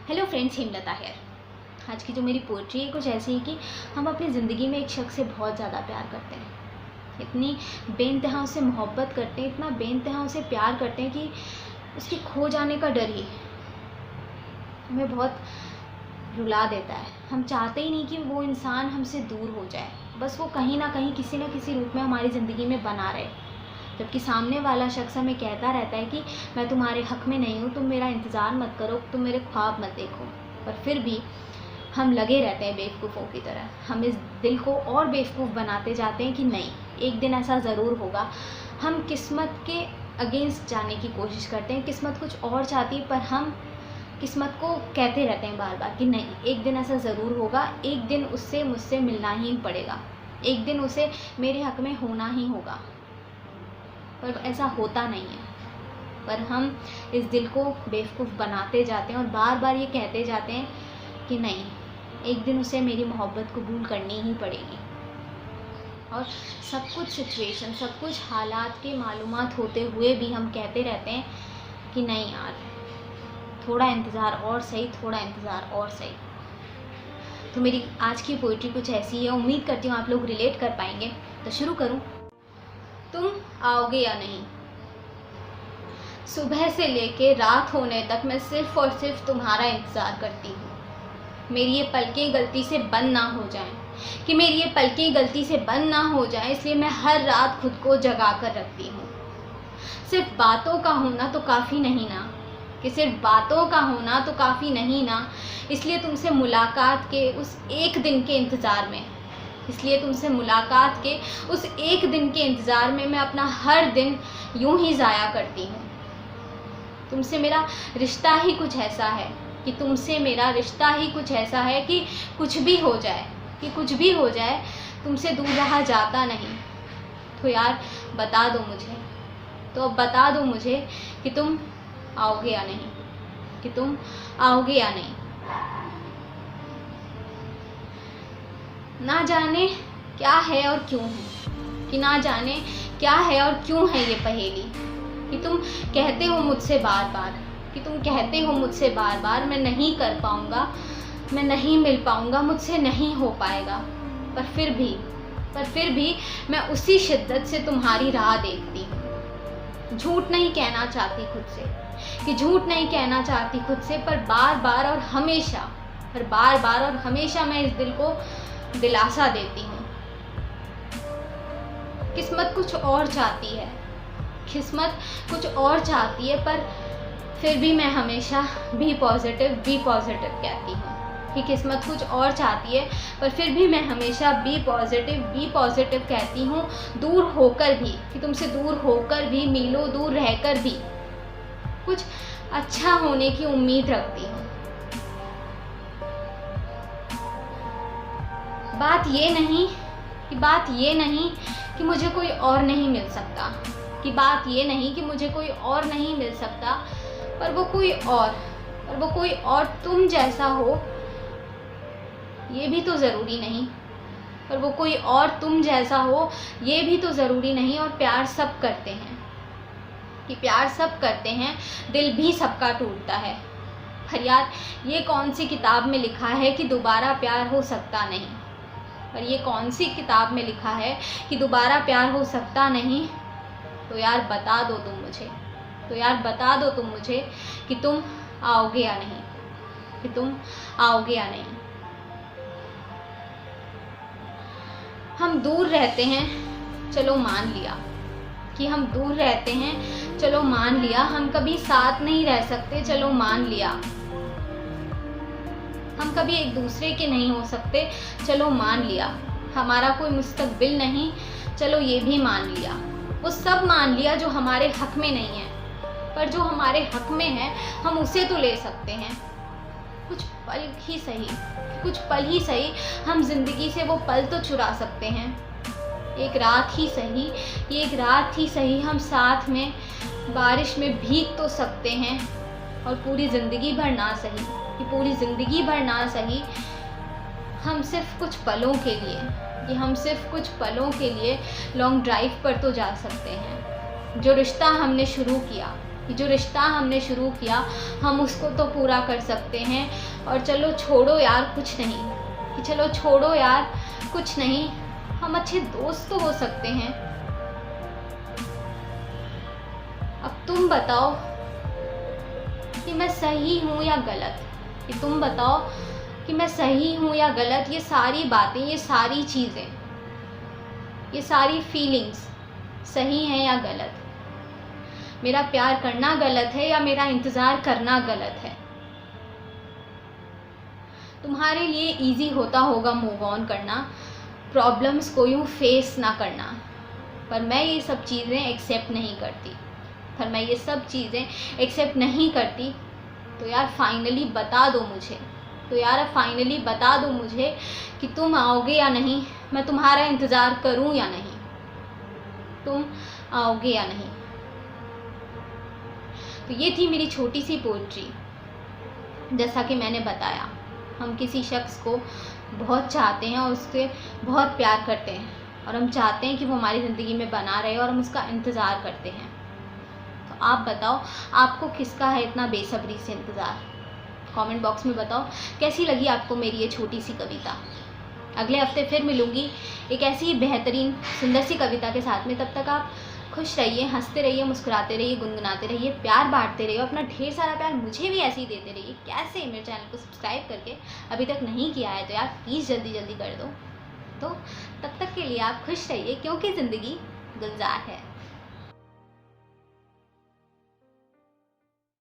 Hello friends, Hemlata है। आज की जो मेरी पोइट्री है कुछ ऐसी है कि हम अपनी ज़िंदगी में एक शख्स से बहुत ज़्यादा प्यार करते हैं, इतनी बेइंतहा उससे मोहब्बत करते हैं, इतना बेइंतहा उसे प्यार करते हैं कि उसके खो जाने का डर ही हमें बहुत रुला देता है। हम चाहते ही नहीं कि वो इंसान हमसे दूर हो जाए, बस वो कहीं ना कहीं किसी न किसी रूप में हमारी ज़िंदगी में बना रहे, जबकि सामने वाला शख्स हमें कहता रहता है कि मैं तुम्हारे हक़ में नहीं हूँ, तुम मेरा इंतज़ार मत करो, तुम मेरे ख्वाब मत देखो। पर फिर भी हम लगे रहते हैं बेवकूफ़ों की तरह। हम इस दिल को और बेवकूफ़ बनाते जाते हैं कि नहीं, एक दिन ऐसा ज़रूर होगा। हम किस्मत के अगेंस्ट जाने की कोशिश करते हैं, किस्मत कुछ और चाहती है, पर हम किस्मत को कहते रहते हैं बार बार कि नहीं, एक दिन ऐसा ज़रूर होगा, एक दिन उससे मुझसे मिलना ही पड़ेगा, एक दिन उसे मेरे हक़ में होना ही होगा। पर ऐसा होता नहीं है। पर हम इस दिल को बेवकूफ़ बनाते जाते हैं और बार बार ये कहते जाते हैं कि नहीं, एक दिन उसे मेरी मोहब्बत कबूल करनी ही पड़ेगी। और सब कुछ सिचुएशन, सब कुछ हालात के मालूमात होते हुए भी हम कहते रहते हैं कि नहीं यार, थोड़ा इंतज़ार और सही, थोड़ा इंतज़ार और सही। तो मेरी आज की पोइट्री कुछ ऐसी है, उम्मीद करती हूँ आप लोग रिलेट कर पाएंगे। तो शुरू करूँ। तुम आओगे या नहीं। सुबह से लेके रात होने तक मैं सिर्फ़ और सिर्फ तुम्हारा इंतज़ार करती हूँ। मेरी ये पलकें गलती से बंद ना हो जाएं, कि मेरी ये पलकें गलती से बंद ना हो जाएं, इसलिए मैं हर रात खुद को जगा कर रखती हूँ। सिर्फ बातों का होना तो काफ़ी नहीं ना, कि सिर्फ बातों का होना तो काफ़ी नहीं ना, इसलिए तुमसे मुलाकात के उस एक दिन के इंतज़ार में, इसलिए तुमसे मुलाकात के उस एक दिन के इंतज़ार में मैं अपना हर दिन यूं ही ज़ाया करती हूँ। तुमसे मेरा रिश्ता ही कुछ ऐसा है, कि तुमसे मेरा रिश्ता ही कुछ ऐसा है कि कुछ भी हो जाए, कि कुछ भी हो जाए, तुमसे दूर रहा जाता नहीं। तो यार बता दो मुझे, तो अब बता दो मुझे कि तुम आओगे या नहीं, कि तुम आओगे या नहीं। ना जाने क्या है और क्यों है, कि ना जाने क्या है और क्यों है ये पहेली, कि तुम कहते हो मुझसे बार बार, कि तुम कहते हो मुझसे बार बार मैं नहीं कर पाऊँगा, मैं नहीं मिल पाऊँगा, मुझसे नहीं हो पाएगा। पर फिर भी मैं उसी शिद्दत से तुम्हारी राह देखती हूँ। झूठ नहीं कहना चाहती खुद से, कि झूठ नहीं कहना चाहती खुद से, पर बार बार और हमेशा मैं इस दिल को दिलासा देती हूँ। किस्मत कुछ और चाहती है, किस्मत कुछ और चाहती है, पर फिर भी मैं हमेशा बी पॉजिटिव कहती हूँ, कि किस्मत कुछ और चाहती है, पर फिर भी मैं हमेशा बी पॉजिटिव कहती हूँ। दूर होकर भी, कि तुमसे दूर होकर भी, मीलों दूर रहकर भी कुछ अच्छा होने की उम्मीद रखती हूँ। बात ये नहीं कि मुझे कोई और नहीं मिल सकता, कि बात ये नहीं कि मुझे कोई और नहीं मिल सकता, पर वो कोई और तुम जैसा हो ये भी तो ज़रूरी नहीं, पर वो कोई और तुम जैसा हो ये भी तो ज़रूरी नहीं। और प्यार सब करते हैं, कि प्यार सब करते हैं, दिल भी सबका टूटता है। पर यार ये कौन सी किताब में लिखा है कि दोबारा प्यार हो सकता नहीं, पर ये कौन सी किताब में लिखा है कि दोबारा प्यार हो सकता नहीं। तो यार बता दो तुम मुझे कि तुम आओगे या नहीं, कि तुम आओगे या नहीं। हम दूर रहते हैं, चलो मान लिया, कि हम दूर रहते हैं, चलो मान लिया। हम कभी साथ नहीं रह सकते, चलो मान लिया। हम कभी एक दूसरे के नहीं हो सकते, चलो मान लिया। हमारा कोई मुस्तकबिल नहीं, चलो ये भी मान लिया। वो सब मान लिया जो हमारे हक में नहीं है, पर जो हमारे हक में है हम उसे तो ले सकते हैं। कुछ पल ही सही हम जिंदगी से वो पल तो चुरा सकते हैं। एक रात ही सही हम साथ में बारिश में भीग तो सकते हैं। और पूरी ज़िंदगी भर ना सही, हम सिर्फ कुछ पलों के लिए लॉन्ग ड्राइव पर तो जा सकते हैं। जो रिश्ता हमने शुरू किया ये जो रिश्ता हमने शुरू किया हम उसको तो पूरा कर सकते हैं। और चलो छोड़ो यार कुछ नहीं, कि चलो छोड़ो यार कुछ नहीं, हम अच्छे दोस्त तो हो सकते हैं। अब तुम बताओ कि मैं सही हूँ या गलत, कि तुम बताओ कि मैं सही हूँ या गलत। ये सारी बातें, ये सारी चीज़ें, ये सारी फीलिंग्स सही हैं या गलत? मेरा प्यार करना गलत है या मेरा इंतज़ार करना गलत है? तुम्हारे लिए इजी होता होगा मूव ऑन करना, प्रॉब्लम्स को यूँ फेस ना करना, पर मैं ये सब चीज़ें एक्सेप्ट नहीं करती। पर मैं ये सब चीज़ें एक्सेप्ट नहीं करती तो यार फाइनली बता दो मुझे, तो यार फाइनली बता दो मुझे कि तुम आओगे या नहीं, मैं तुम्हारा इंतज़ार करूं या नहीं, तुम आओगे या नहीं। तो ये थी मेरी छोटी सी पोएट्री। जैसा कि मैंने बताया, हम किसी शख्स को बहुत चाहते हैं और उससे बहुत प्यार करते हैं और हम चाहते हैं कि वो हमारी ज़िंदगी में बना रहे और हम उसका इंतज़ार करते हैं। तो आप बताओ आपको किसका है इतना बेसब्री से इंतज़ार? कमेंट बॉक्स में बताओ कैसी लगी आपको मेरी ये छोटी सी कविता। अगले हफ्ते फिर मिलूँगी एक ऐसी ही बेहतरीन सुंदर सी कविता के साथ में। तब तक आप खुश रहिए, हंसते रहिए, मुस्कुराते रहिए, गुनगुनाते रहिए, प्यार बांटते रहिए, अपना ढेर सारा प्यार मुझे भी ऐसे ही देते रहिए। कैसे? मेरे चैनल को सब्सक्राइब करके अभी तक नहीं किया है तो यार प्लीज़ जल्दी जल्दी कर दो। तो तब तक के लिए आप खुश रहिए क्योंकि ज़िंदगी गुलजार है।